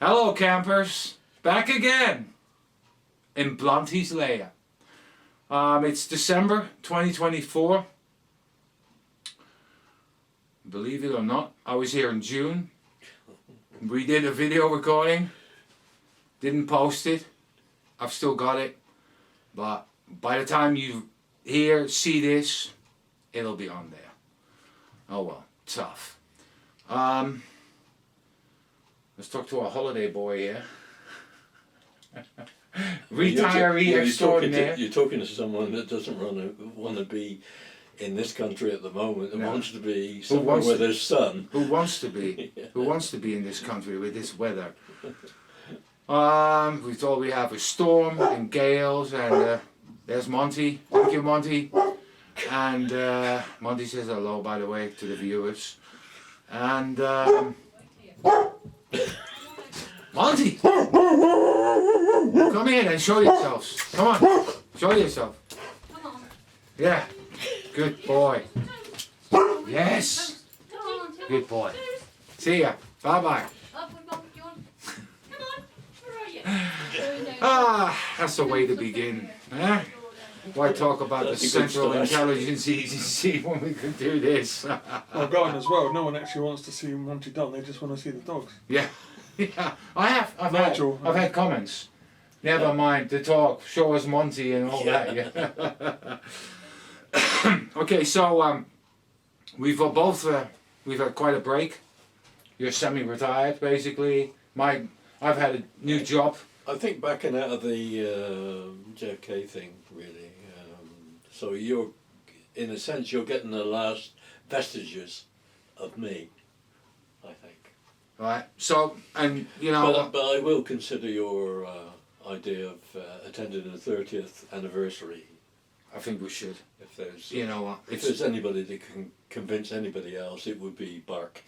Hello campers, back again in Blunty's lair. It's December 2024. Believe it or not, I was here in June. We did a video recording, didn't post it. I've still got it, but by the time you see this, it'll be on there. Oh well, tough. Let's talk to our holiday boy here. Retiree extraordinaire. You're talking to someone that doesn't want to be in this country at the moment and wants to be somewhere with his son. Who wants to be? Yeah. Who wants to be in this country with this weather? We thought we have a storm and gales, and there's Monty. Thank you, Monty. And Monty says hello, by the way, to the viewers. And Monty, come in and show yourselves. Come on, show yourself. Come on. Yeah, good boy. Yes, good boy. See ya. Bye bye. Up with Mum, John. Come on. Where are you? That's the way to begin. Eh? Why talk about the Central Intelligence Agency when we could do this? Well, Brian as well. No one actually wants to see Monty done. They just want to see the dogs. Yeah, yeah. I've had comments. Never mind the talk. Show us Monty and all that. Yeah. Okay, so we've had quite a break. You're semi-retired, basically. I've had a new job. I think backing out of the JFK thing, really. So you're, in a sense, you're getting the last vestiges of me, I think. Right. So, and you know. But I will consider your idea of attending the 30th anniversary. I think we should. If there's, you know what? If there's anybody that can convince anybody else, it would be Bark.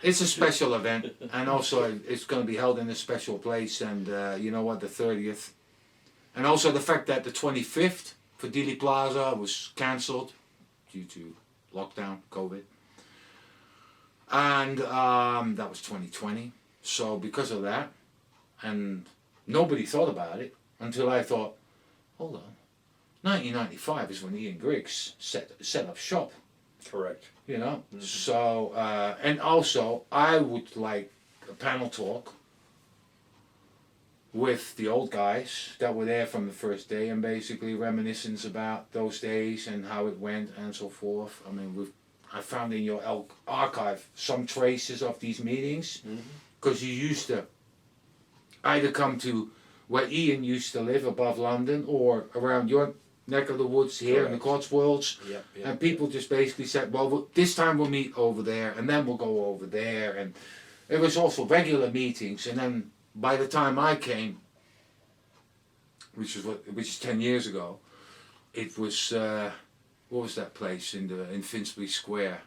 It's a special event, and also it's going to be held in a special place, and you know what, the 30th. And also the fact that the 25th for Dealey Plaza was cancelled due to lockdown, COVID. And that was 2020. So because of that, and nobody thought about it until I thought, hold on, 1995 is when Ian Griggs set up shop. Correct. You know, so, and also I would like a panel talk with the old guys that were there from the first day, and basically reminiscence about those days and how it went and so forth. I mean, I found in your archive some traces of these meetings, because you used to either come to where Ian used to live above London or around your neck of the woods here in the Cotswolds, and people just basically said, well, this time we'll meet over there, and then we'll go over there, and it was also regular meetings. And then by the time I came, which is 10 years ago, it was what was that place in Finsbury Square?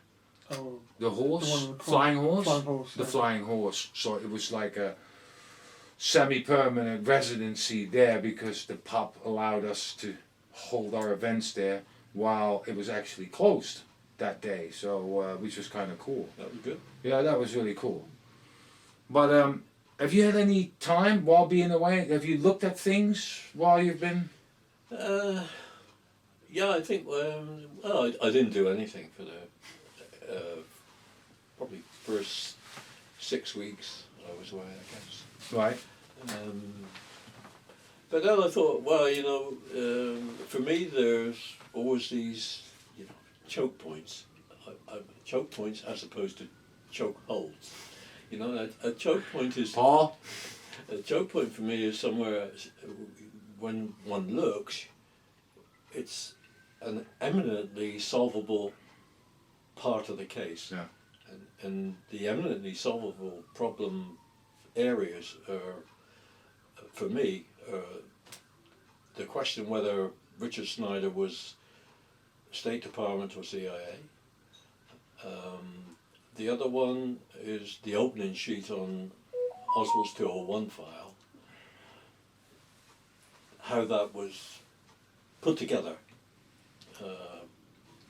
Oh, the horse, flying horse, the Flying Horse. So it was like a semi-permanent residency there, because the pub allowed us to hold our events there while it was actually closed that day, so which was kind of cool. That was good. Yeah, that was really cool. But have you had any time while being away? Have you looked at things while you've been? Yeah, I think. Well, I didn't do anything for the probably first 6 weeks I was away, I guess. Right. But then I thought, well, you know, for me there's always these, you know, choke points. Choke points as opposed to choke holes. You know, a choke point is... Paul? A choke point for me is somewhere, when one looks, it's an eminently solvable part of the case. Yeah. And the eminently solvable problem areas are, for me, the question whether Richard Snyder was State Department or CIA. The other one is the opening sheet on Oswald's 201 file, how that was put together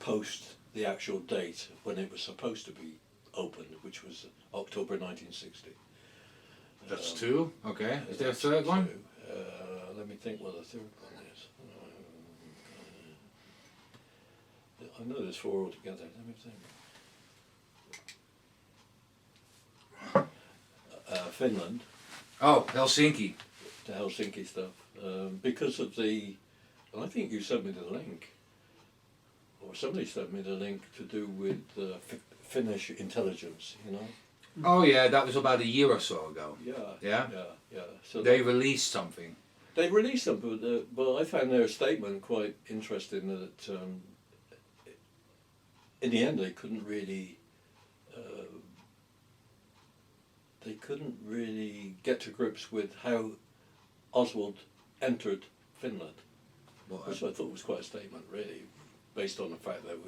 post the actual date when it was supposed to be opened, which was October 1960. That's two. Okay. Is there a third one? Two. Let me think what the third one is. I know there's four altogether. Let me think. Finland, Oh, Helsinki. the Helsinki stuff, because of the. And I think you sent me the link, or somebody sent me the link to do with Finnish intelligence. You know. Oh yeah, that was about a year or so ago. Yeah. Yeah? Yeah. So They released something. they released them, but I found their statement quite interesting. That in the end, they couldn't really get to grips with how Oswald entered Finland, Well, which I thought was quite a statement, really, based on the fact that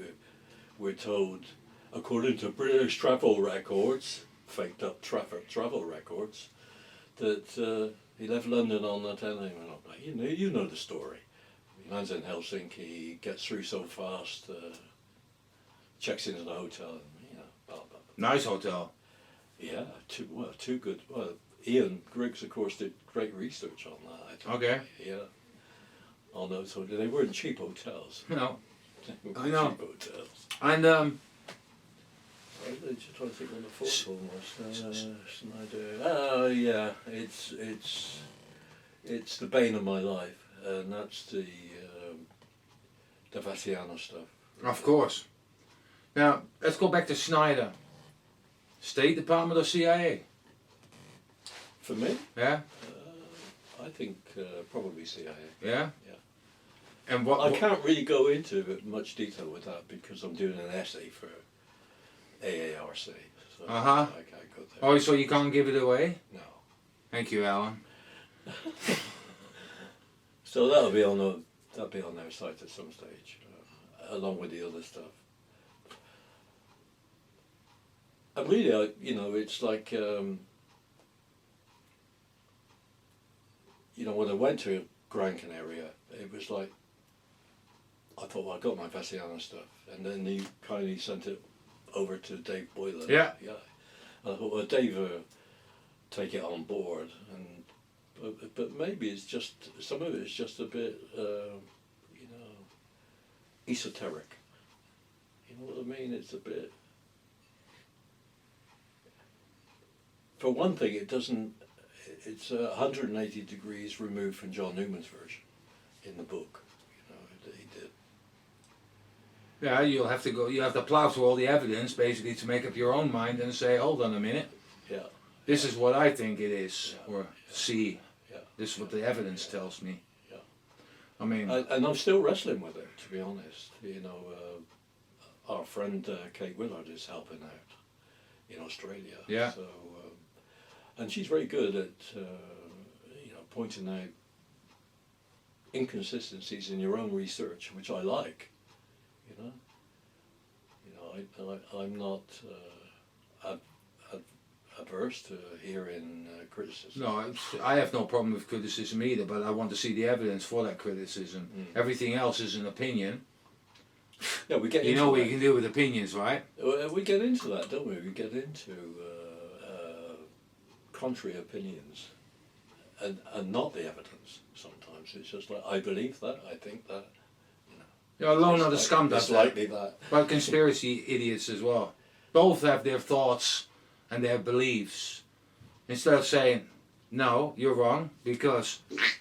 we're told, according to British travel records, faked up travel records, that he left London on the 10th. You know the story. He lands in Helsinki, gets through so fast, checks into the hotel, and blah blah blah. nice hotel. Yeah, too good. Well, Ian Griggs, of course, did great research on that. I think. Okay. Yeah. On those hotels, they weren't cheap hotels. No. They weren't I know. cheap hotels. And I'm just trying to think what the fourth one was. Snyder. Oh yeah, it's the bane of my life, and that's the Veciana stuff. of course. Now let's go back to Snyder. State Department or CIA? For me, Yeah. I think probably CIA. Yeah. Yeah. And what? I can't really go into much detail with that because I'm doing an essay for AARC. So Uh-huh. I can't go there. Oh, so you can't give it away? No. Thank you, Alan. So that'll be on their site at some stage, along with the other stuff. And really, it's like, when I went to Gran Canaria, it was like, I thought, well, I got my Veciana stuff, and then he kindly sent it over to Dave Boylan. Yeah. Yeah. And I thought, well, Dave, take it on board, but maybe it's just some of it is just a bit, esoteric. You know what I mean? It's a bit. For one thing, it's 180 degrees removed from John Newman's version in the book, that he did. Yeah, you have to plow through all the evidence basically to make up your own mind and say, hold on a minute, Yeah. this is what I think it is, Yeah. or see, Yeah. this is what the evidence tells me. Yeah. I mean, And I'm still wrestling with it, to be honest. Our friend Kate Willard is helping out in Australia. Yeah. So, and she's very good at, pointing out inconsistencies in your own research, which I like. I'm not averse to hearing criticism. no, I have no problem with criticism either, but I want to see the evidence for that criticism. Mm. Everything else is an opinion. Yeah, we get You into know what that. you can do with opinions, right? We get into that, don't we? We get into contrary opinions, and not the evidence. Sometimes it's just like, I believe that, I think that. You're alone It's on the like- scum It's does that. likely that. But conspiracy idiots as well. Both have their thoughts and their beliefs. Instead of saying, no, you're wrong, because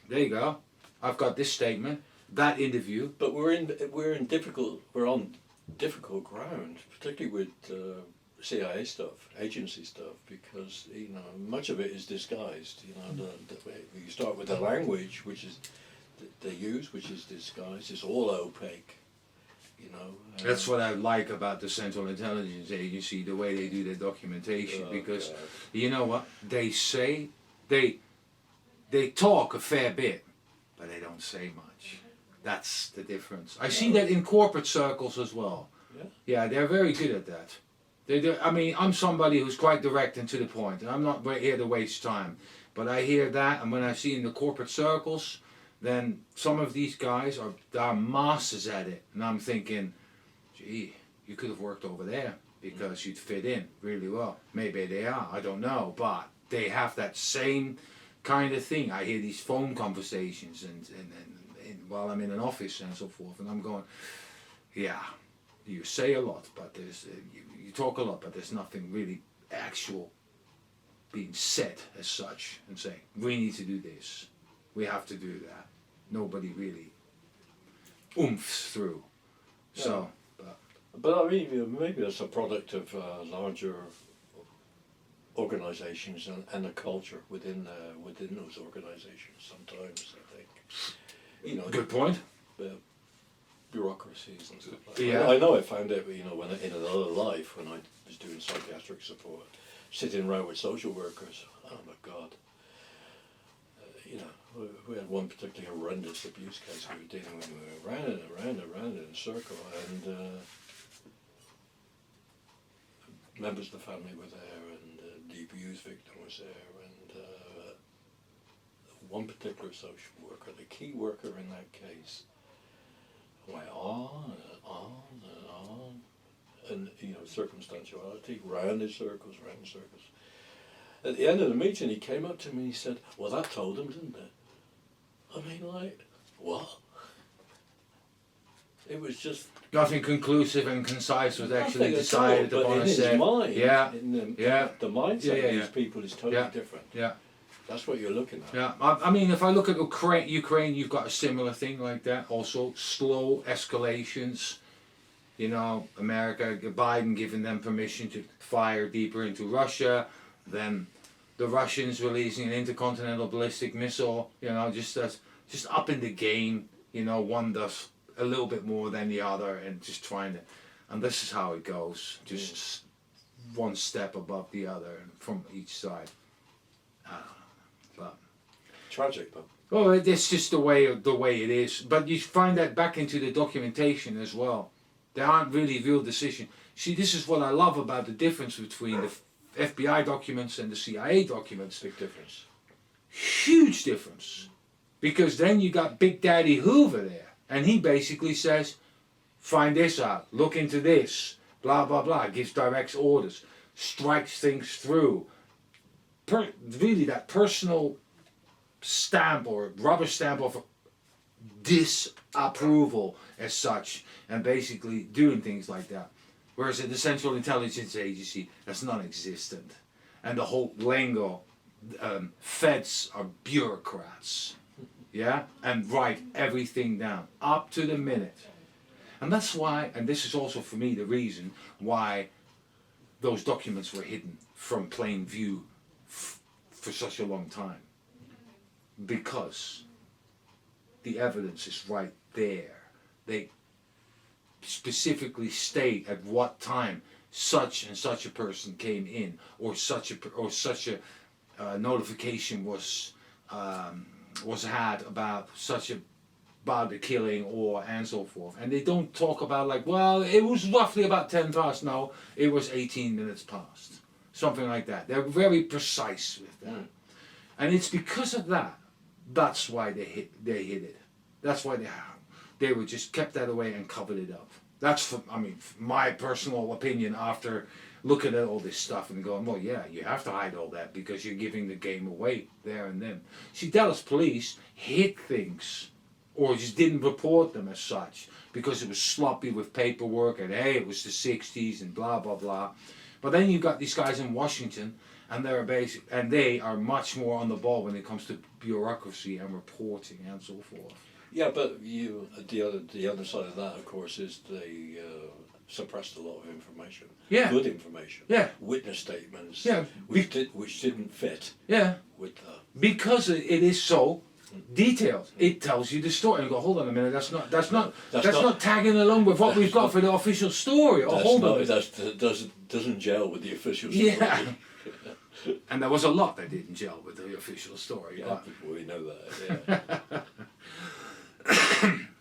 there you go, I've got this statement, that interview. But we're on difficult ground, particularly with CIA stuff, agency stuff, because much of it is disguised. You start with the language, which is they use, which is disguised. It's all opaque. That's what I like about the Central Intelligence Agency, the way they do their documentation, because God. you know what? They say, they talk a fair bit, but they don't say much. That's the difference. I see that in corporate circles as well. Yeah. Yeah, they're very good at that. I mean, I'm somebody who's quite direct and to the point, and I'm not here to waste time. But I hear that, and when I see in the corporate circles, then some of these guys are masters at it. And I'm thinking, gee, you could have worked over there because you'd fit in really well. Maybe they are, I don't know. But they have that same kind of thing. I hear these phone conversations and while I'm in an office and so forth, and I'm going, yeah, you say a lot, but there's you talk a lot, but there's nothing really actual being said as such, and saying we need to do this, we have to do that. Nobody really oomphs through. So, but I mean, maybe it's a product of larger organisations and a culture within those organisations. Sometimes I think, you know, good point. Bureaucracies and stuff like that. Yeah. I know I found it, you know, when in another life when I was doing psychiatric support, sitting around with social workers. Oh my God. You know, we had one particularly horrendous abuse case we were dealing with. We were round and around and around in a circle, and members of the family were there, and the abuse victim was there, and one particular social worker, the key worker in that case, went on and on and on, and you know, circumstantiality, round in circles, round in circles. At the end of the meeting, he came up to me and he said, "Well, that told him, didn't it?" I mean, like, what? It was just Nothing conclusive and concise was actually nothing at decided all, but upon in and his said. mind, Yeah, in the, yeah. the mindset Yeah, of yeah, these people is totally Yeah. different. Yeah. That's what you're looking at. Yeah, I mean, if I look at Ukraine, you've got a similar thing like that. Also, slow escalations. You know, America, Biden giving them permission to fire deeper into Russia, then the Russians releasing an intercontinental ballistic missile. You know, just up in the game. You know, one does a little bit more than the other, and just trying to, and this is how it goes. Just one step above the other from each side. Tragic, though. Well, it's just the way it is. But you find that back into the documentation as well. There aren't really real decisions. See, this is what I love about the difference between the FBI documents and the CIA documents. Big difference. Huge difference. Because then you got Big Daddy Hoover there, and he basically says, find this out, look into this, blah, blah, blah, gives direct orders, strikes things through. Really that personal stamp or rubber stamp of disapproval as such, and basically doing things like that. Whereas at the Central Intelligence Agency, that's non-existent. And the whole lingo, feds are bureaucrats, yeah, and write everything down up to the minute. And that's why, and this is also for me the reason why those documents were hidden from plain view for such a long time. Because the evidence is right there. They specifically state at what time such and such a person came in, or such a notification was had about about the killing, or and so forth. And they don't talk about like, well, it was roughly about 10 past. No, it was 18 minutes past. Something like that. They're very precise with that. And it's because of that. That's why they hid it. That's why they were just kept that away and covered it up. That's my personal opinion after looking at all this stuff and going, well, yeah, you have to hide all that because you're giving the game away there and then. See, Dallas police hid things or just didn't report them as such because it was sloppy with paperwork and hey, it was the 60s and blah, blah, blah. But then you got these guys in Washington, and they are much more on the ball when it comes to bureaucracy and reporting and so forth. Yeah, but the other side of that, of course, is they suppressed a lot of information. Yeah. Good information. Yeah. Witness statements. Yeah. Which didn't fit. Yeah. With the. Because it is so detailed. It tells you the story. And you go, hold on a minute, that's not tagging along with what we've got for the official story. Oh, hold on. That doesn't gel with the official story. Yeah. And there was a lot that didn't gel with the official story. Yeah, we know that.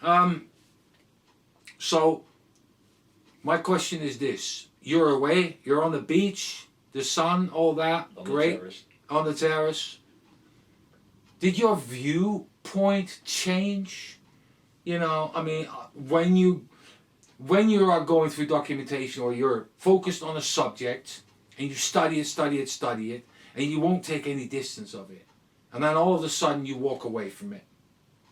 Yeah. So, my question is this: you're away, you're on the beach, the sun, all that, great, on the terrace. Did your viewpoint change? You know, I mean, when you are going through documentation or you're focused on a subject and you study it, and you won't take any distance of it, and then all of a sudden you walk away from it,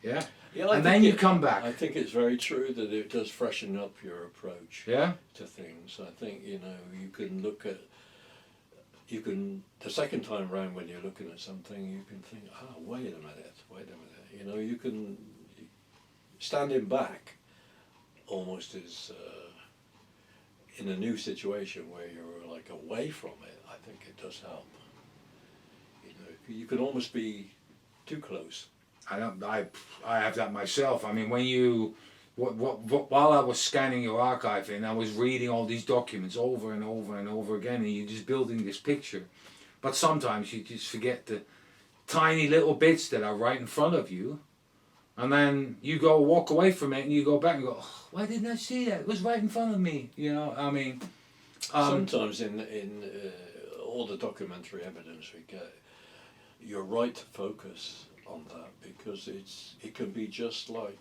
yeah, Yeah, I and then think you come back, I think it's very true that it does freshen up your approach yeah, to things. I think, you know, you can look at, you can, the second time round when you're looking at something, you can think, oh, wait a minute, you know, you can, standing back almost is, in a new situation where you're like away from it, I think it does help. You know, you can almost be too close. I have that myself. I mean, when you, while I was scanning your archive and I was reading all these documents over and over and over again, and you're just building this picture, but sometimes you just forget the tiny little bits that are right in front of you, and then you go walk away from it and you go back and go, oh, why didn't I see that? It was right in front of me. You know, I mean, Sometimes in all the documentary evidence we get, you're right to focus on that because it can be just like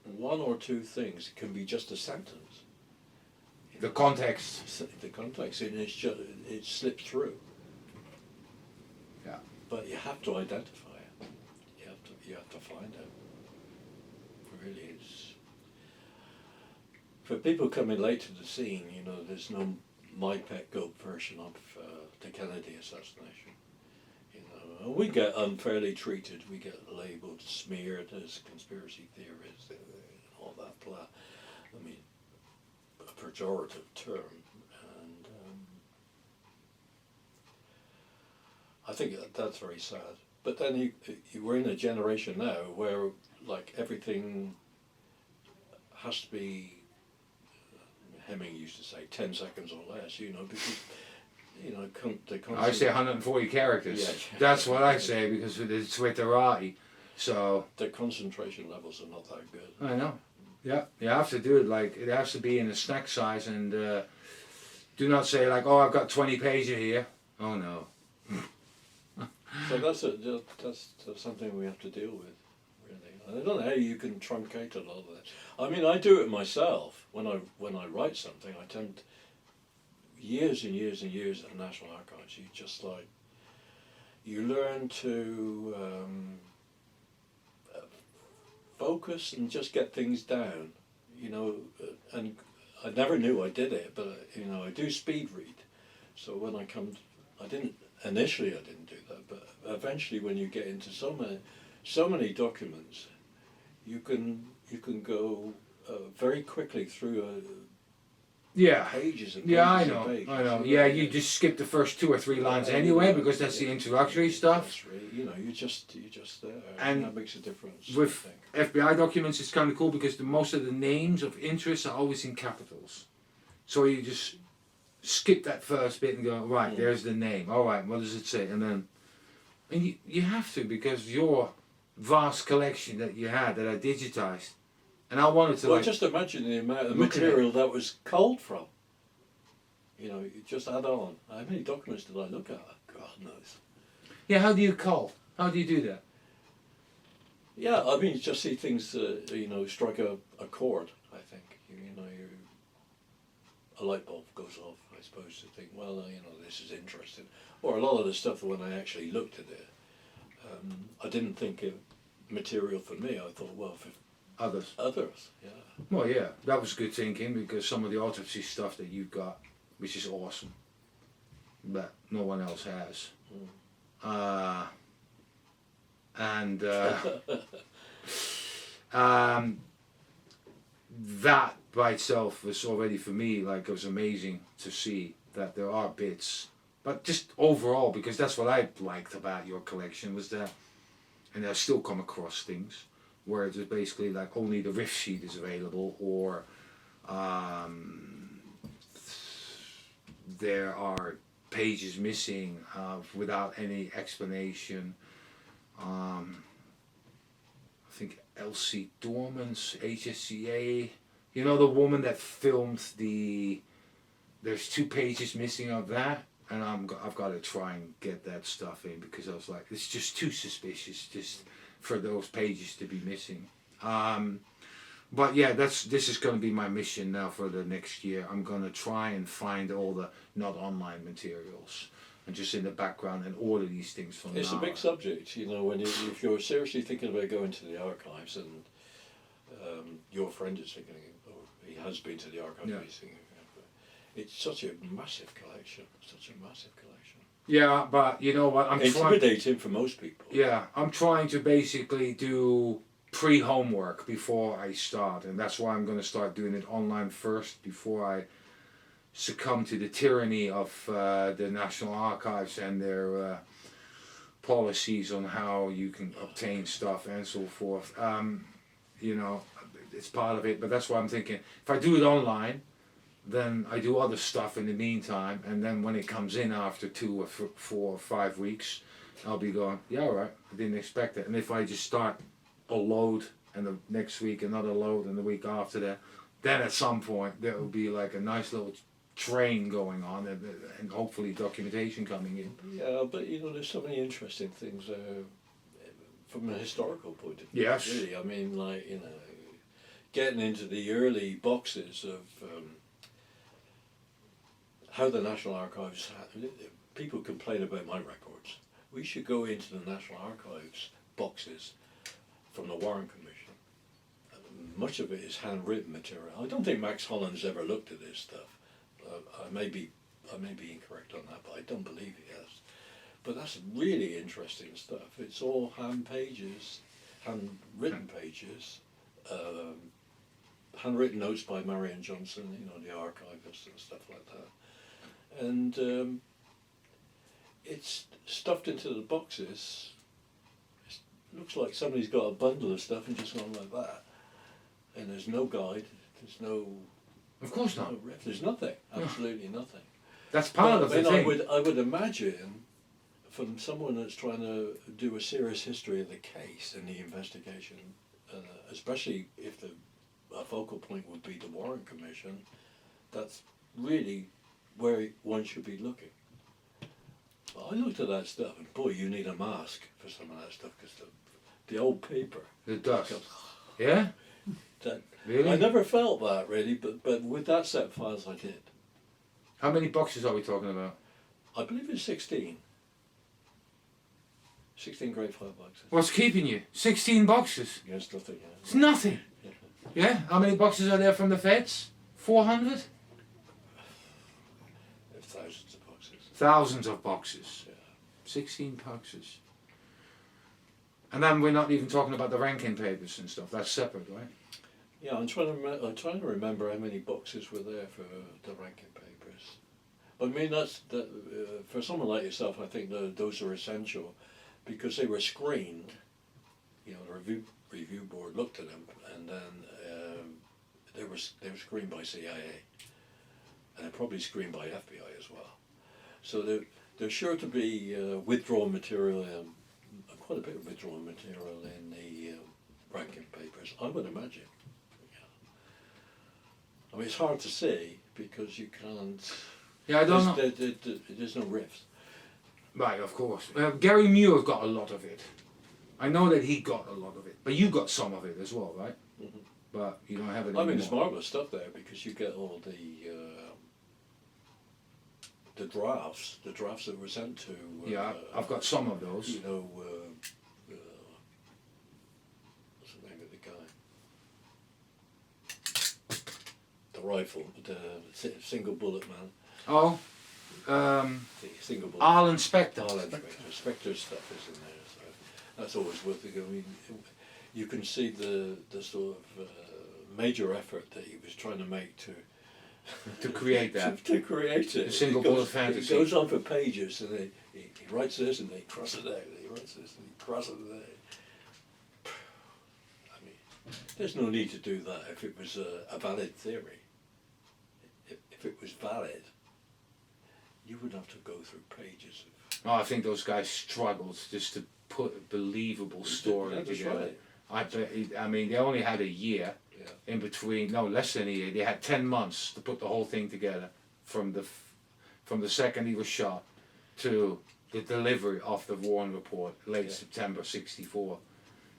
one or two things. It can be just a sentence. the context. The context, and it's just, it slips through. Yeah. But you have to identify it. You have to find it. Really, it's for people coming late to the scene. You know, there's no my pet goat version of the Kennedy assassination. You know, and we get unfairly treated. We get labelled, smeared as conspiracy theorists, and all that blah. I mean, a pejorative term, and I think that's very sad. But then we're in a generation now where like everything has to be. Hemming used to say 10 seconds or less, you know, because, you know, I say 140 characters. Yeah. That's what I say because of the Twitterati. So the concentration levels are not that good. I know. Yeah, you have to do it like it has to be in a snack size, and do not say like, oh, I've got 20 pages here. Oh no. So that's something we have to deal with, really. I don't know how you can truncate a lot of that. I mean, I do it myself when I write something. I tend years and years and years at the National Archives. You just like you learn to focus and just get things down, you know. And I never knew I did it, but you know, I do speed read. So when I come, initially I didn't do that, but eventually when you get into so many documents, you can go very quickly through pages and pages Yeah, I and know. pages. I know. Yeah, you just skip the first 2 or 3 lines anyway because that's the introductory stuff. That's really, you know, you're just there, And that makes a difference. With I think. FBI documents, it's kind of cool because most of the names of interest are always in capitals. So you just skip that first bit and go, right, there's the name. All right, what does it say? And you have to because your vast collection that you had that I digitized, and I wanted to Well, like just imagine the amount of look at material that was culled from. You know, you just add on. How many documents did I look at? God knows. yeah. How do you cull? How do you do that? Yeah, I mean, you just see things, you know, strike a chord, I think. You know, a light bulb goes off, I suppose, to think, well, you know, this is interesting. Or a lot of the stuff when I actually looked at it, I didn't think it material for me. I thought, well, for Others. yeah. Well, yeah, that was good thinking because some of the autopsy stuff that you've got, which is awesome, but no one else has. And that by itself was already for me like it was amazing to see that there are bits, but just overall because that's what I liked about your collection was that, and I still come across things where it's basically like only the riff sheet is available or there are pages missing without any explanation. I think Elsie Dorman's HSCA, you know, the woman that filmed there's 2 pages missing of that, and I've got to try and get that stuff in because I was like, it's just too suspicious just for those pages to be missing. But yeah, this is going to be my mission now for the next year. I'm going to try and find all the not online materials and just in the background and order these things from It's a NARA. big subject, you know, when if you're seriously thinking about going to the archives, and your friend is thinking, or he has been to the archives, Yeah. he's thinking, it's such a massive collection, such a massive collection. Yeah, but you know what? I'm trying. Intimidating for most people. Yeah, I'm trying to basically do pre-homework before I start, and that's why I'm going to start doing it online first before I succumb to the tyranny of the National Archives and their policies on how you can obtain stuff and so forth. You know, it's part of it, but that's why I'm thinking if I do it online, then I do other stuff in the meantime, and then when it comes in after 2 or 4 or 5 weeks, I'll be going, yeah, all right, I didn't expect it. And if I just start a load and the next week another load and the week after that, then at some point there will be like a nice little train going on, and hopefully documentation coming in. Yeah, but you know, there's so many interesting things from a historical point of view. Yes. Really, I mean, like, you know, getting into the early boxes of how the National Archives. People complain about my records. We should go into the National Archives boxes from the Warren Commission. Much of it is handwritten material. I don't think Max Holland's ever looked at this stuff. I may be incorrect on that, but I don't believe he has. But that's really interesting stuff. It's all handwritten pages, handwritten notes by Marion Johnson, you know, the archivist and stuff like that. And it's stuffed into the boxes. It looks like somebody's got a bundle of stuff and just gone like that. And there's no guide, there's no... Of course not. No ref, there's nothing, absolutely nothing. That's part of the thing. I would imagine, from someone that's trying to do a serious history of the case and the investigation, especially if a focal point would be the Warren Commission, that's really where one should be looking. Well, I looked at that stuff, and boy, you need a mask for some of that stuff, because the old paper. It does. Yeah? That, Really? I never felt that really, but with that set of files I did. How many boxes are we talking about? I believe it's 16. 16 grade file boxes. What's keeping you? 16 boxes? Against nothing. Yeah. It's nothing. Yeah? How many boxes are there from the feds? 400? Thousands of boxes. Thousands of boxes. Yeah. 16 boxes. And then we're not even talking about the Rankin Papers and stuff. That's separate, right? Yeah, I'm trying to remember how many boxes were there for the Rankin Papers. I mean, for someone like yourself, I think those are essential, because they were screened. You know, the review board looked at them, and then they were screened by CIA, and they're probably screened by FBI as well. So there's sure to be withdrawn material, quite a bit of withdrawn material in the Rankin Papers, I would imagine. I mean, it's hard to say because you can't. Yeah, I don't know. There's no riffs. Right, of course. Gary Muir got a lot of it. I know that he got a lot of it, but you got some of it as well, right? Mm-hmm. But you don't have it I anymore. mean, there's marvelous stuff there because you get all the drafts that were sent to. Yeah, I've got some of those. You know, what's the name of the guy? The rifle, the single bullet man. Oh, The single bullet. Arlen Specter. Arlen Specter. Specter's stuff is in there, so that's always worth it. I mean, you can see the sort of major effort that he was trying to make To create that. to create it. The single It goes- bullet fantasy. It goes on for pages, and he writes this, and he crosses it out, and he writes this, and he crosses it out. I mean, there's no need to do that if it was a valid theory. If it was valid, you would have to go through pages of... Oh, I think those guys struggled just to put a believable story That's together. right. I mean, they only had a year Yeah. in between. No, less than a year. They had 10 months to put the whole thing together, from the second he was shot to the delivery of the Warren report, late September '64.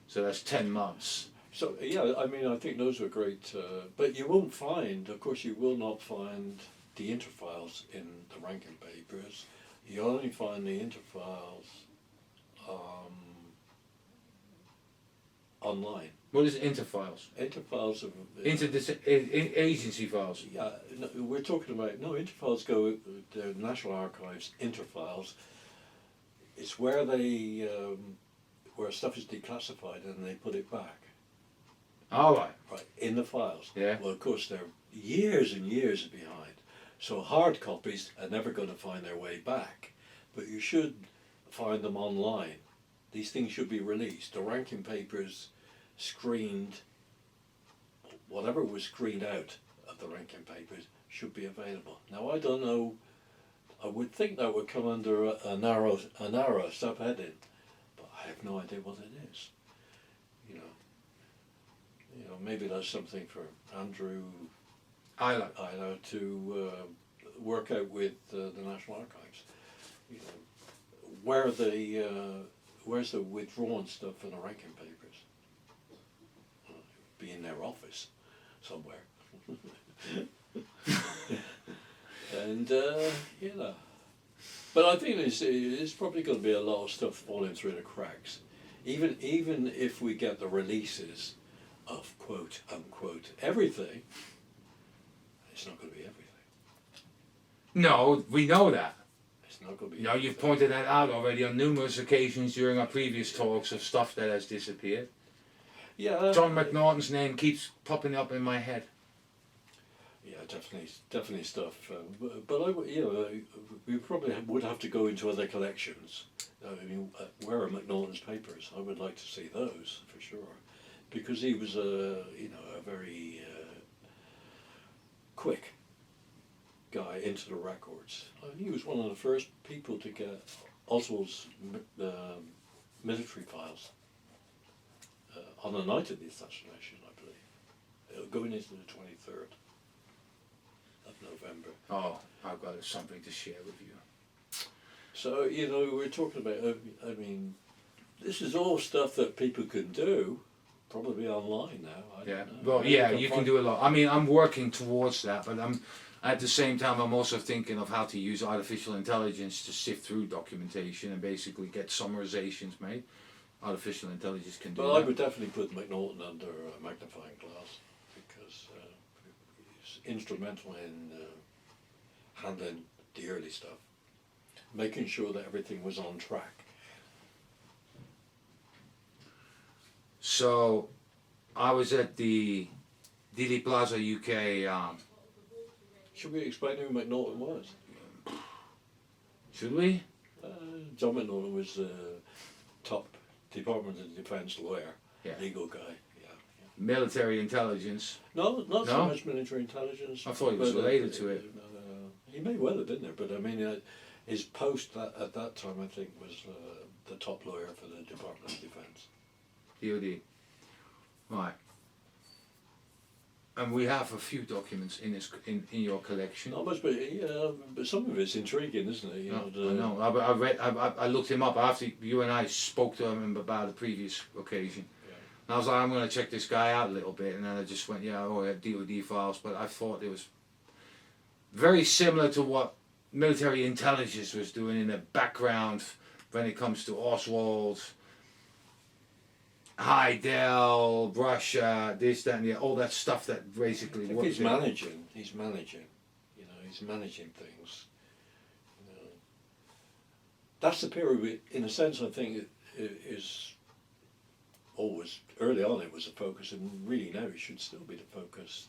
So that's 10 months. So, yeah, I mean, I think those were great, but you won't find, of course, you will not find the interfiles in the Rankin Papers. You only find the interfiles online. What is interfiles? Interfiles of Agency files. yeah. No, we're talking about interfiles go the National Archives interfiles. It's where they where stuff is declassified and they put it back. All right. Right, in the files. Yeah. Well, of course, they're years and years behind. So hard copies are never going to find their way back. But you should find them online. These things should be released. The Rankin Papers screened, whatever was screened out of the Rankin Papers should be available. Now, I don't know, I would think that would come under a NARA subheading, but I have no idea what it is. You know, maybe that's something for Andrew Eiler. to work out with the National Archives. You know, where where's the withdrawn stuff from the Rankin Papers? Be in their office somewhere. And you know, but I think it's probably going to be a lot of stuff falling through the cracks. Even if we get the releases of quote unquote everything, it's not going to be everything. No, we know that. It's not going to be. You know, you've pointed that out already on numerous occasions during our previous talks of stuff that has disappeared. Yeah. John McNaughton's name keeps popping up in my head. Yeah, definitely stuff. But we probably would have to go into other collections. I mean, where are McNaughton's papers? I would like to see those for sure, because he was a very quick guy into the records. He was one of the first people to get Oswald's military files on the night of the assassination, I believe, going into the 23rd of November. Oh, I've got something to share with you. So, we're talking about, I mean, this is all stuff that people can do, probably online now. I Yeah, don't know. well, yeah, you can do a lot. I mean, I'm working towards that, but at the same time, I'm also thinking of how to use artificial intelligence to sift through documentation and basically get summarizations made. Artificial intelligence can do Well, that. I would definitely put McNaughton under a magnifying glass, because he's instrumental in handling the early stuff, making sure that everything was on track. So, I was at the Dealey Plaza UK. Should we explain who McNaughton was? Should we? John McNaughton was the top Department of Defence lawyer, Yeah. legal guy. Yeah. Military intelligence. No, not so No? much military intelligence. I thought he was but, related to it. He may well have been there, but I mean, his post at that time, I think, was the top lawyer for the Department of Defence. DOD. Right. And we have a few documents in your collection. Not much, but some of it's intriguing, isn't it? I know. I read. I looked him up after you and I spoke to him about a previous occasion. Yeah. And I was like, I'm going to check this guy out a little bit, and then I just went, yeah, I had DOD files, but I thought it was very similar to what military intelligence was doing in the background when it comes to Oswald, Heidel, Russia, this, that, and the all that stuff that basically. I think he's managing. He's managing. He's managing things. That's the period. In a sense, I think it is always early on. It was a focus, and really now it should still be the focus.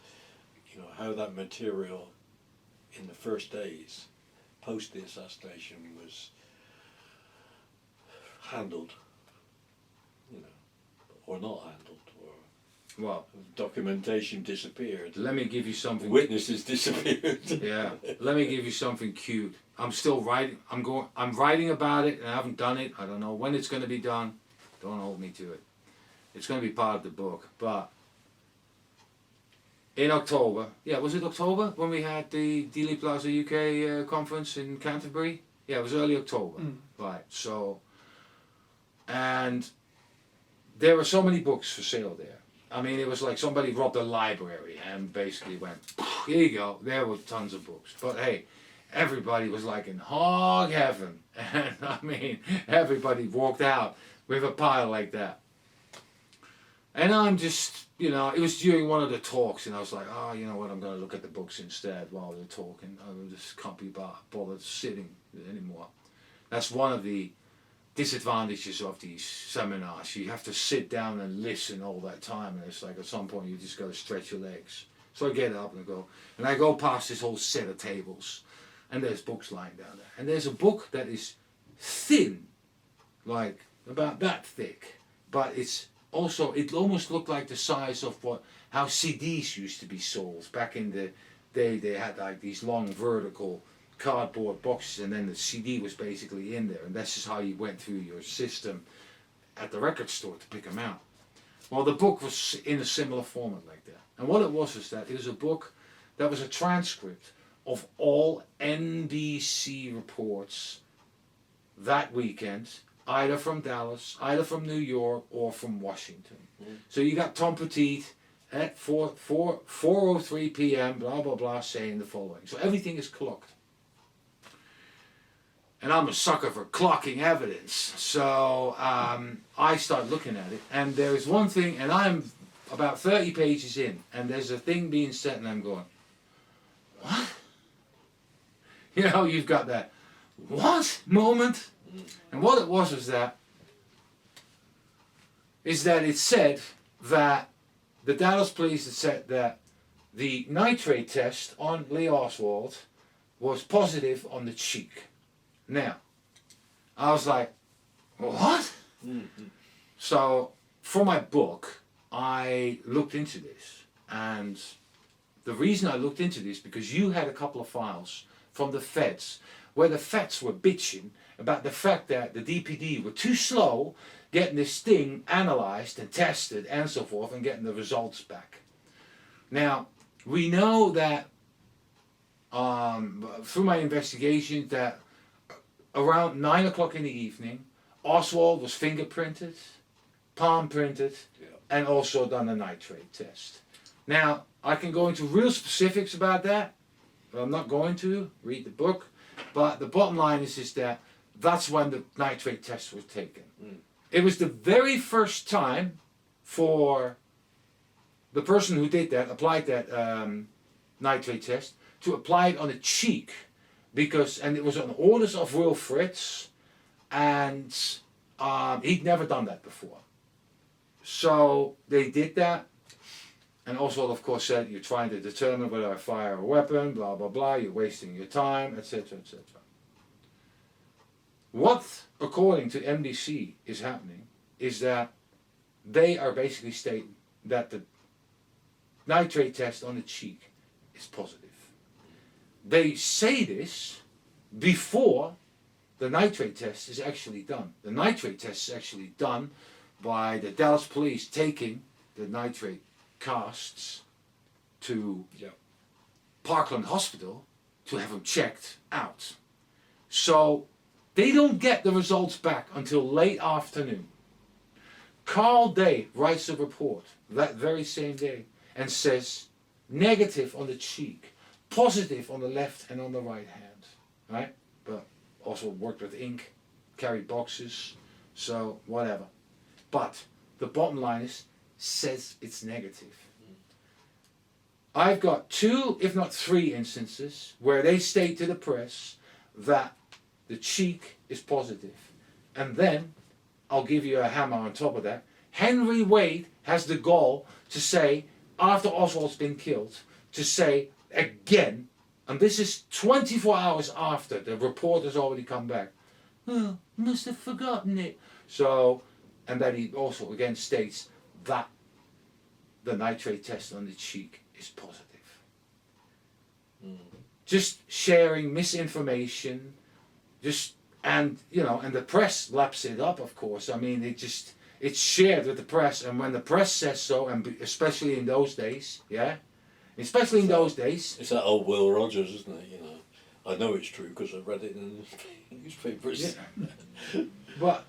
How that material in the first days, post the assassination, was handled. Or not handled, or Well, documentation disappeared. let me give you something. Witnesses disappeared. Yeah, let me give you something cute. I'm still writing. I'm writing about it, and I haven't done it. I don't know when it's going to be done. Don't hold me to it. It's going to be part of the book. But in October, was it October when we had the Dealey Plaza UK conference in Canterbury? Yeah, it was early October. Right. So, and there were so many books for sale there. I mean, it was like somebody robbed a library and basically went, here you go, there were tons of books. But hey, everybody was like in hog heaven. And I mean, everybody walked out with a pile like that. And I'm just, you know, it was during one of the talks, and I was like, oh, you know what, I'm going to look at the books instead while they're talking. I just can't be bothered sitting anymore. That's one of the disadvantages of these seminars. You have to sit down and listen all that time, and it's like at some point you just got to stretch your legs. So I get up and I go past this whole set of tables, and there's books lying down there. And there's a book that is thin, like about that thick, but it's also, it almost looked like the size of how CDs used to be sold. Back in the day, they had like these long vertical cardboard boxes, and then the CD was basically in there, and that's just how you went through your system at the record store to pick them out. Well, the book was in a similar format like that. And what it was is that it was a book that was a transcript of all NBC reports that weekend, either from Dallas, either from New York, or from Washington. So you got Tom Petit at 4:03 p.m., blah, blah, blah, saying the following. So everything is clocked. And I'm a sucker for clocking evidence. So I start looking at it, and there's one thing, and I'm about 30 pages in, and there's a thing being said, and I'm going, what? You know, you've got that, what moment? And what it was that it said that the Dallas police had said that the nitrate test on Lee Oswald was positive on the cheek. Now, I was like, what? So, for my book, I looked into this. And the reason I looked into this, because you had a couple of files from the feds, where the feds were bitching about the fact that the DPD were too slow getting this thing analyzed and tested and so forth, and getting the results back. Now, we know that through my investigation that around 9 o'clock in the evening, Oswald was fingerprinted, palm printed, and also done a nitrate test. Now, I can go into real specifics about that, but I'm not going to. Read the book. But the bottom line is that that's when the nitrate test was taken. It was the very first time for the person who did that, applied that nitrate test, to apply it on the cheek. And it was on orders of Will Fritz, and he'd never done that before. So they did that, and Oswald of course said, you're trying to determine whether I fire a weapon, blah blah blah, you're wasting your time, etc. etc. What, according to MDC, is happening is that they are basically stating that the nitrate test on the cheek is positive. They say this before the nitrate test is actually done. The nitrate test is actually done by the Dallas police taking the nitrate casts to Parkland Hospital to have them checked out. So they don't get the results back until late afternoon. Carl Day writes a report that very same day and says negative on the cheek, positive on the left and on the right hand, right? But also worked with ink, carried boxes, so whatever. But the bottom line is, says it's negative. I've got 2, if not 3 instances where they state to the press that the cheek is positive. And then, I'll give you a hammer on top of that, Henry Wade has the gall to say, after Oswald's been killed, to say again, and this is 24 hours after the report has already come back, oh, must have forgotten it. So, and then he also again states that the nitrate test on the cheek is positive. Just sharing misinformation, and the press laps it up, of course. I mean, it's shared with the press, and when the press says so, and especially in those days, especially in those days. It's that old Will Rogers, isn't it? You know, I know it's true because I read it in the newspapers. Yeah. But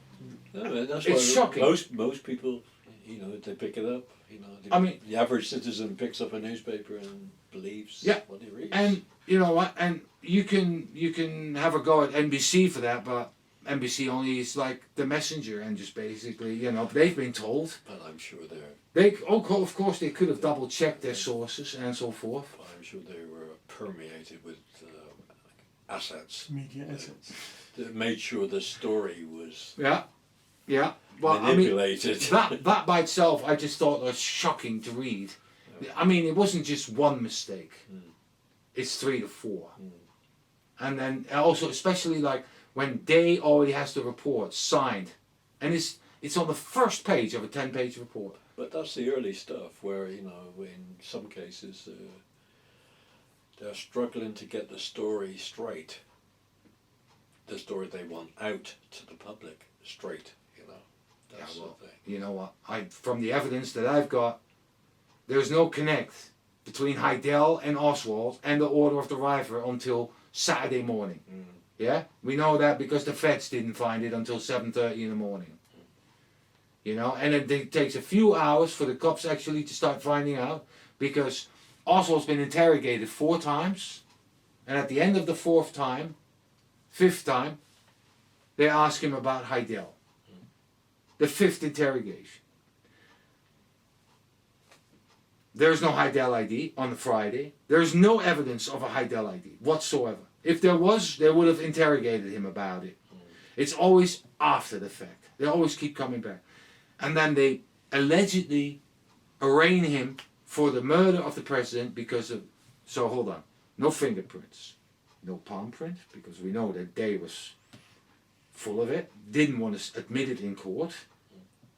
no, man, that's it's why shocking. Most people, you know, they pick it up. You know, I mean- the average citizen picks up a newspaper and believes Yeah, what he reads. And you know what? And you can have a go at NBC for that, but NBC only is like the messenger and just basically, you know, they've been told. But I'm sure Of course, they could have double checked their sources and so forth. I'm sure they were permeated with assets Media assets. that made sure the story was Yeah, yeah. Well, I mean, manipulated. that by itself, I just thought was shocking to read. I mean, it wasn't just one mistake. It's 3 to 4. And then also, especially like when Day already has the report signed, and it's on the first page of a 10-page report. But that's the early stuff where, you know, in some cases they're struggling to get the story straight. The story they want out to the public straight, you know. That's Yeah, well, the thing. you know what? From the evidence that I've got, there's no connect between Heidel and Oswald and the order of the rifle until Saturday morning. Yeah, we know that because the feds didn't find it until 7:30 in the morning. You know, and it takes a few hours for the cops actually to start finding out, because Oswald's been interrogated 4 times, and at the end of the 5th time, they ask him about Heidel. The 5th interrogation. There's no Heidel ID on the Friday. There's no evidence of a Heidel ID whatsoever. If there was, they would have interrogated him about it. It's always after the fact. They always keep coming back. And then they allegedly arraign him for the murder of the president because of... So hold on. No fingerprints. No palm print, because we know that Day was full of it. Didn't want to admit it in court.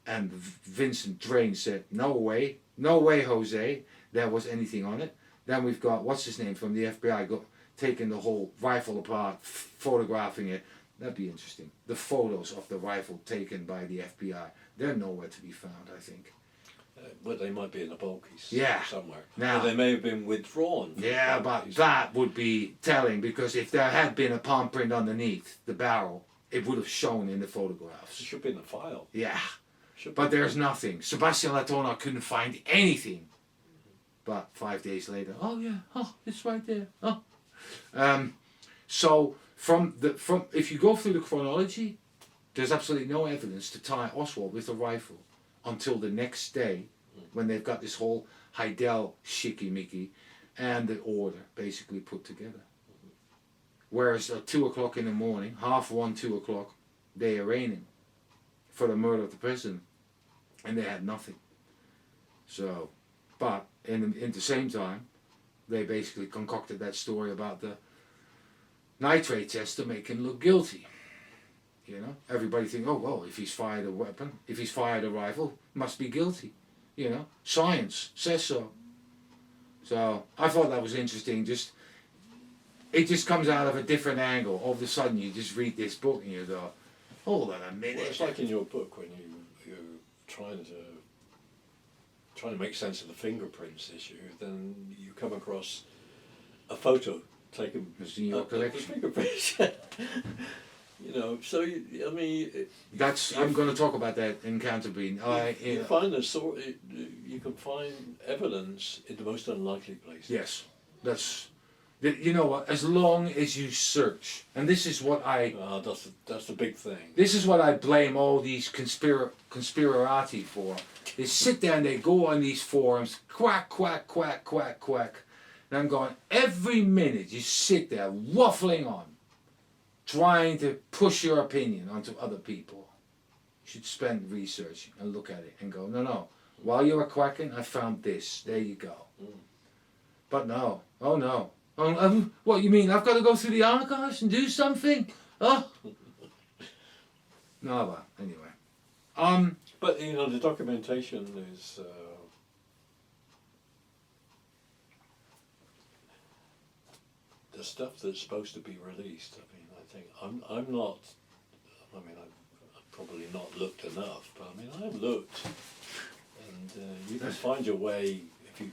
And Vincent Drain said, no way, Jose, there was anything on it. Then we've got, what's his name from the FBI, taking the whole rifle apart, photographing it. That'd be interesting. The photos of the rifle taken by the FBI, they're nowhere to be found, I think. Well, they might be in the bulkies somewhere. Now, or they may have been withdrawn. Yeah, but that would be telling, because if there had been a palm print underneath the barrel, it would have shown in the It photographs. should be in the file. Yeah. Should But be. there's nothing. Sebastian Latona couldn't find anything. But 5 days later, oh yeah, oh, it's right there. Oh. So from if you go through the chronology, there's absolutely no evidence to tie Oswald with a rifle until the next day, when they've got this whole Heidel shicky-micky and the order basically put together. Whereas at 2 o'clock in the morning, 1:30, 2 o'clock, they arraign him for the murder of the president. And they had nothing. So, but in the same time, they basically concocted that story about the nitrate test to make him look guilty. You know, everybody think, oh well, if he's fired a weapon, if he's fired a rifle, must be guilty. You know, science says so. So I thought that was interesting. It just comes out of a different angle. All of a sudden, you just read this book and you go, hold on a minute. Well, it's like in your book when you're trying to make sense of the fingerprints issue, then you come across a photo taken It's in your of the collection. fingerprints. You know, so I mean, I'm going to talk about that in Canterbury. you find you can find evidence in the most unlikely places. Yes, you know what? As long as you search, and this is what That's the big thing. This is what I blame all these conspirati for. They sit there and they go on these forums, quack, quack, quack, quack, quack. And I'm going, every minute you sit there waffling on, trying to push your opinion onto other people. You should spend research and look at it and go, no. While you were quacking, I found this. There you go. But no. Oh no. What you mean? I've got to go through the archives and do something? Oh. No, but anyway. But you know, the documentation is the stuff that's supposed to be released. I mean, I think I'm not. I mean, I've probably not looked enough, but I mean, I've looked, and you can find your way if you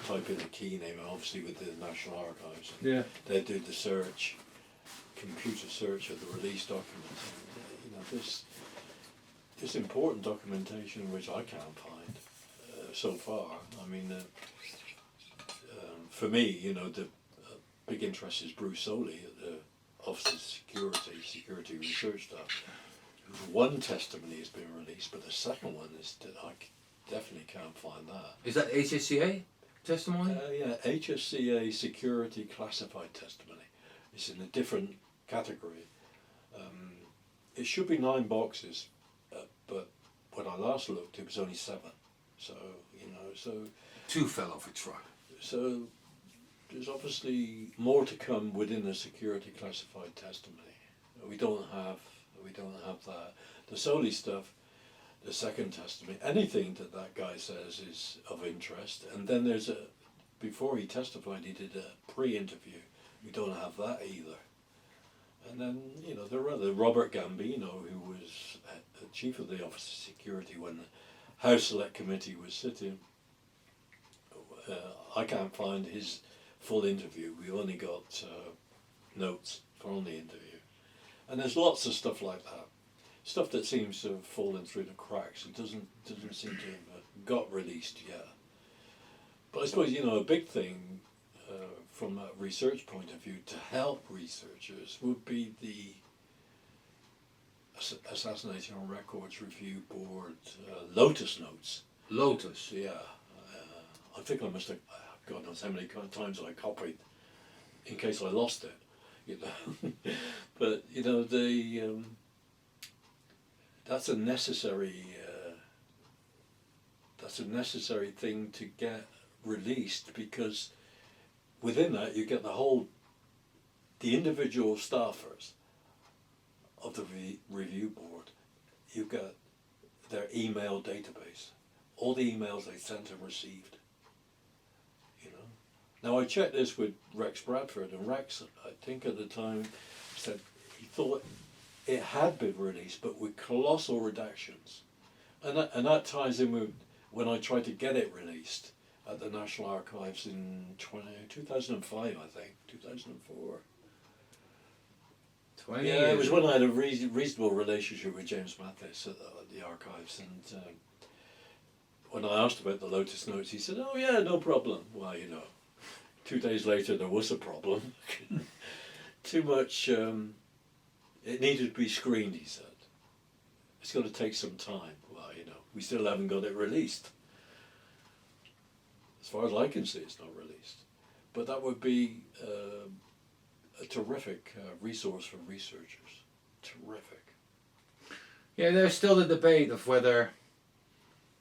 type in a key name. Obviously, with the National Archives, Yeah. they do the search, computer search of the release documents. And, you know, it's important documentation which I can't find so far. I mean, for me, you know, the big interest is Bruce Soley at the Office of Security Research Staff. One testimony has been released, but the second one is that I definitely can't find that. Is that HSCA testimony? Yeah, HSCA security classified testimony. It's in a different category. It should be 9 boxes, but when I last looked, it was only 7. So, you know, so 2 fell off a truck. so there's obviously more to come within the security classified testimony. We don't have that. The Solely stuff, the second testimony, anything that guy says is of interest. And then there's before he testified, he did a pre-interview. We don't have that either. And then, you know, there are other, Robert Gambino, who was the chief of the Office of Security when the House Select Committee was sitting. I can't find his full interview. We only got notes from the interview. And there's lots of stuff like that. Stuff that seems to have fallen through the cracks. It doesn't seem to have got released yet. But I suppose, you know, a big thing from a research point of view to help researchers would be the Assassination Records Review Board Lotus Notes. Lotus. Yeah. I think I must have, God knows how many times I copied in case I lost it. You know, but you know that's a necessary thing to get released, because within that you get the individual staffers of the review board. You've got their email database, all the emails they sent and received. Now I checked this with Rex Bradford, and Rex, I think at the time, said he thought it had been released, but with colossal redactions. And that ties in with when I tried to get it released at the National Archives in 2005, I think, 2004. 20 Yeah, it was when I had a reasonable relationship with James Mathis at the archives, and when I asked about the Lotus Notes, he said, "Oh yeah, no problem." Well, you know, 2 days later there was a problem. Too much, it needed to be screened, he said. It's going to take some time. Well, you know, we still haven't got it released. As far as I can see, it's not released. But that would be a terrific resource for researchers. Terrific. Yeah, there's still the debate of whether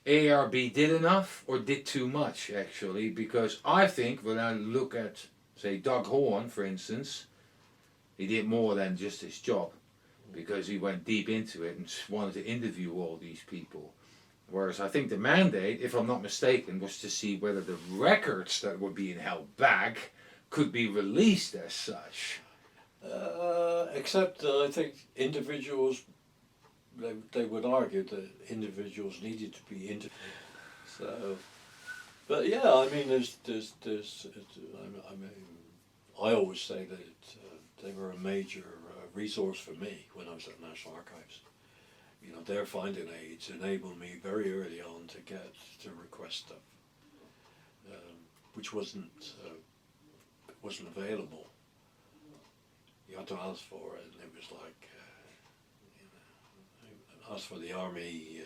ARB did enough or did too much, actually, because I think when I look at, say, Doug Horn, for instance, he did more than just his job, because he went deep into it and wanted to interview all these people. Whereas I think the mandate, if I'm not mistaken, was to see whether the records that were being held back could be released as such. Except I think individuals, they would argue that individuals needed to be so. But yeah, I mean, I mean, I always say that they were a major resource for me when I was at National Archives. You know, their finding aids enabled me very early on to request stuff, which wasn't available. You had to ask for it, and it was like, you know, ask for the Army,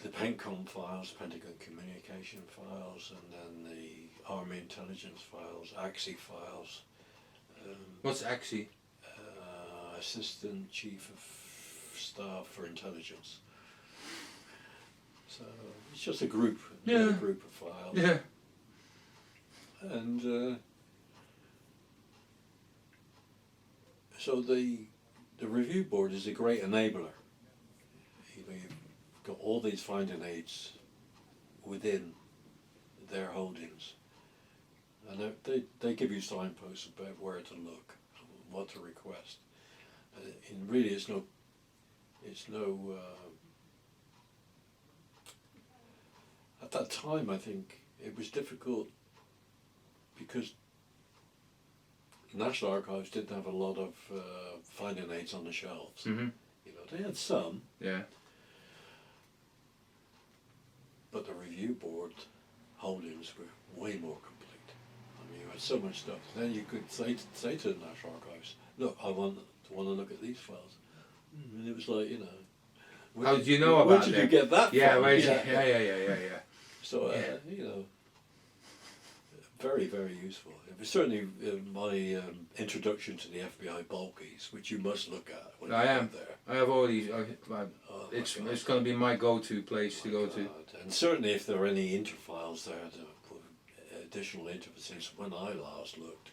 the PENCOM files, Pentagon Communication files, and then the Army Intelligence files, AXI files. What's AXI? Assistant Chief of Staff for Intelligence. So it's just a group, Yeah. a group of files. Yeah. And so the review board is a great enabler. You know, you've got all these finding aids within their holdings, and they give you signposts about where to look, what to request. And really, it's no. At that time, I think it was difficult because National Archives didn't have a lot of finding aids on the shelves. Mm-hmm. You know, they had some, Yeah. but the review board holdings were way more complete. I mean, you had so much stuff. Then you could say to the National Archives, "Look, I want to look at these files," and it was like, you know, How did you know where about did them? you get that Yeah, from? right. Yeah. So you know, very, very useful. It was certainly my introduction to the FBI bulkies, which you must look at when you I get am. there. I have all these. Oh, my It's God. it's going to be my go-to place to go to. God. And certainly if there are any interfiles there, additional interfaces, when I last looked,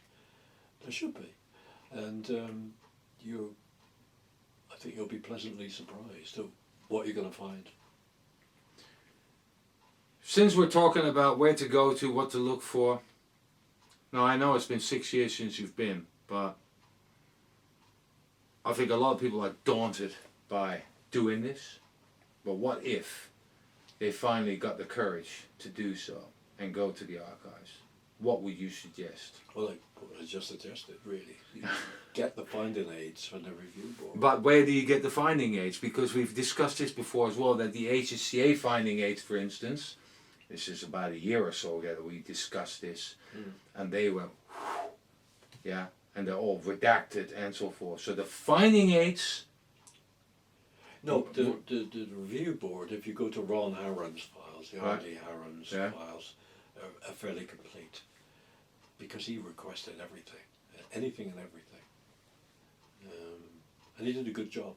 there should be. And I think you'll be pleasantly surprised at what you're going to find. Since we're talking about where to go to, what to look for. Now I know it's been 6 years since you've been, but I think a lot of people are daunted by doing this. But what if they finally got the courage to do so and go to the archives? What would you suggest? Well, like what I just suggested, really. You get the finding aids from the review board. But where do you get the finding aids? Because we've discussed this before as well, that the HSCA finding aids, for instance, this is about a year or so ago that we discussed this, and they went, yeah, and they're all redacted and so forth. So the finding aids... No, the review board, if you go to Ron Harron's files, the Right. R.D. Harron's Yeah. files, are fairly complete. Because he requested everything, anything and everything. And he did a good job.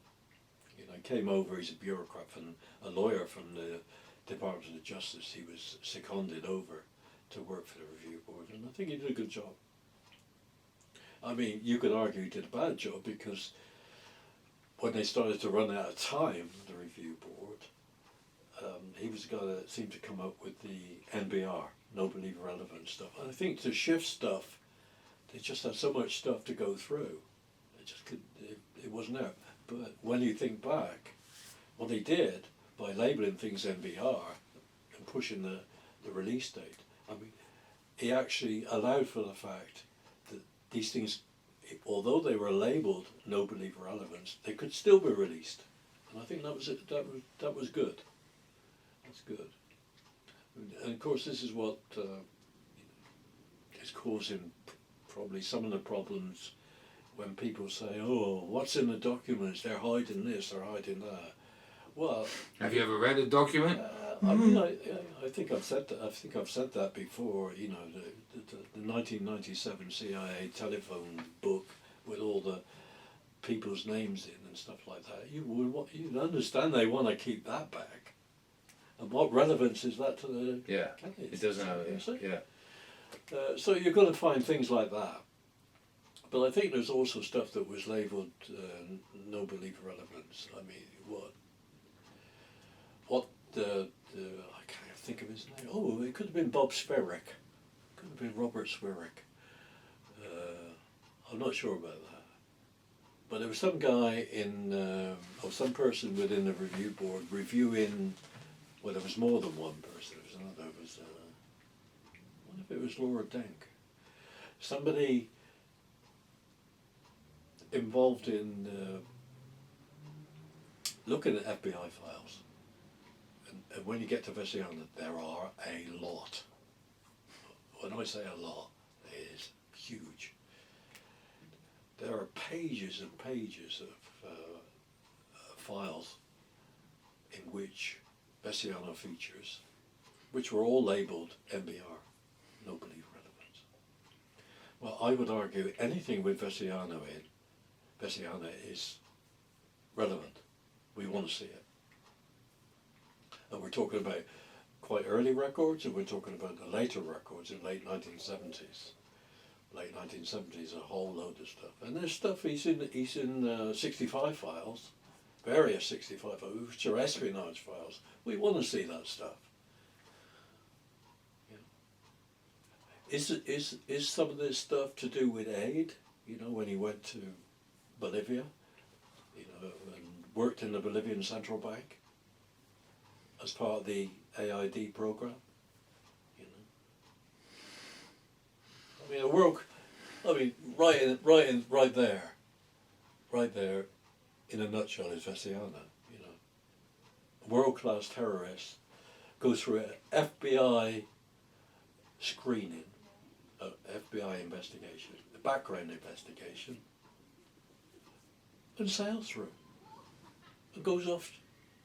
You know, he came over, he's a bureaucrat and a lawyer from the Department of Justice. He was seconded over to work for the review board, and I think he did a good job. I mean, you could argue he did a bad job because when they started to run out of time, the review board, he was the guy that seemed to come up with the NBR, no believe relevant stuff. And I think to shift stuff, they just had so much stuff to go through. It wasn't out. But when you think back, what they did by labelling things NBR and pushing the release date, I mean, he actually allowed for the fact that these things, although they were labelled no belief relevance, they could still be released. And I think that was it. That was good. That's good. And of course, this is what is causing probably some of the problems when people say, "Oh, what's in the documents? They're hiding this, they're hiding that." Well, Have you ever read a document? I mean, I think I've said that. I think I've said that before. You know, the 1997 CIA telephone book with all the people's names in and stuff like that. You understand they want to keep that back. And what relevance is that to the Yeah, case? it doesn't have You see? yeah. So you're going to find things like that. But I think there's also stuff that was labelled no belief relevance. I mean, what I can't think of his name. Oh, it could have been Bob Sverrick. Could have been Robert Sverrick. I'm not sure about that. But there was some guy or some person within the review board reviewing. Well, there was more than one person. There was another. I wonder if it was Laura Denk. Somebody involved in looking at FBI files. And when you get to Veciana, there are a lot. When I say a lot, it is huge. There are pages and pages of files in which Veciana features, which were all labelled NBR, no belief relevance. Well, I would argue anything with Veciana is relevant. We want to see it. And we're talking about quite early records, and we're talking about the later records in late 1970s. Late 1970s, a whole load of stuff. And there's stuff he's in 65 files, various 65 files, which are espionage files. We want to see that stuff. You know. Is some of this stuff to do with aid? You know, when he went to Bolivia, you know, and worked in the Bolivian Central Bank as part of the AID program. You know, I mean, I mean, right there, in a nutshell, is Veciana. You know, a world-class terrorist goes through an FBI screening, FBI investigation, a background investigation, and sails through. It goes off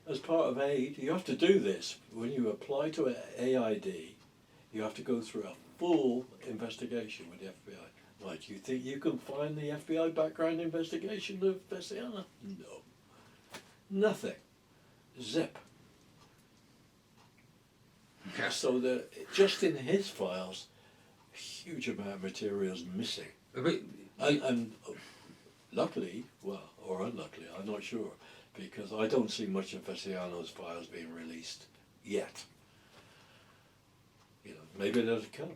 as part of aid. You have to do this when you apply to an AID. You have to go through a full investigation with the FBI. Why, do you think you can find the FBI background investigation of Veciana? No. Nothing. Zip. Yeah. So just in his files, a huge amount of material is missing. But And luckily, well, or unluckily, I'm not sure, because I don't see much of Veciano's files being released yet. You know, maybe they'll come.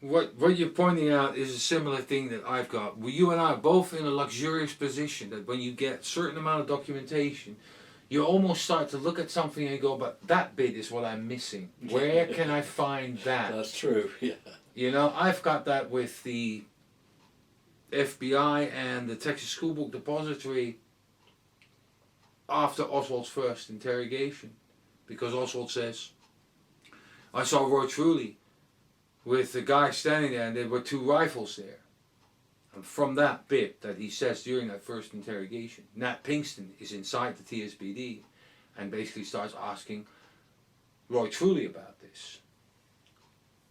what you're pointing out is a similar thing that I've got. Well, you and I are both in a luxurious position that when you get a certain amount of documentation, you almost start to look at something and go, but that bit is what I'm missing. Where can I find that? That's true, yeah. You know, I've got that with the FBI and the Texas School Book Depository after Oswald's first interrogation. Because Oswald says, I saw Roy Truly with the guy standing there and there were 2 rifles there. And from that bit that he says during that first interrogation, Nat Pinkston is inside the TSBD and basically starts asking Roy Truly about this.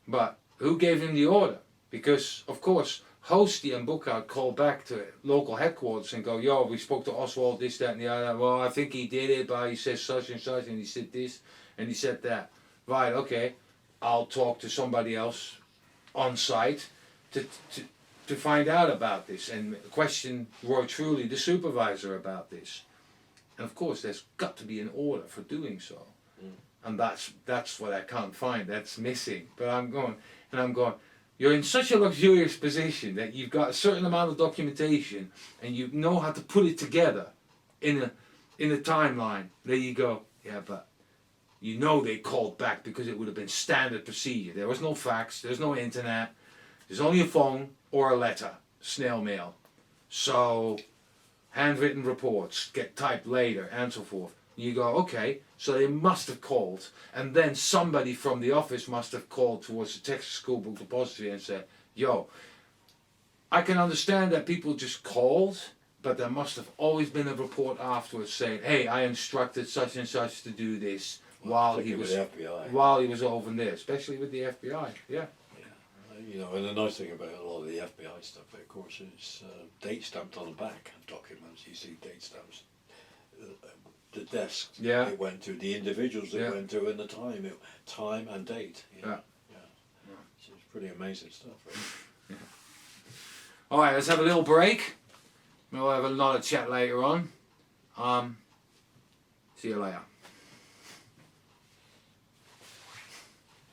But who gave him the order? Because, of course, Hosty and Bookout call back to local headquarters and go, yo, we spoke to Oswald, this, that, and the other. Well, I think he did it, but he says such and such, and he said this, and he said that. Right, okay, I'll talk to somebody else on site to find out about this and question Roy Truly, the supervisor, about this. And of course, there's got to be an order for doing so. And that's what I can't find. That's missing. But I'm going, you're in such a luxurious position that you've got a certain amount of documentation and you know how to put it together in a timeline. There you go. Yeah, but you know they called back because it would have been standard procedure. There was no fax, there's no internet, there's only a phone or a letter, snail mail. So handwritten reports get typed later and so forth. You go, okay, so they must have called, and then somebody from the office must have called towards the Texas School Book Depository and said, yo, I can understand that people just called, but there must have always been a report afterwards saying, hey, I instructed such and such to do this while he was over there, especially with the FBI, yeah. You know, and the nice thing about a lot of the FBI stuff, of course, is date stamped on the back of documents. You see date stamps. The desks it went to, the individuals it went to, and the time and date. You know? Yeah. So it's pretty amazing stuff, right? All right, let's have a little break. We'll have another chat later on. See you later.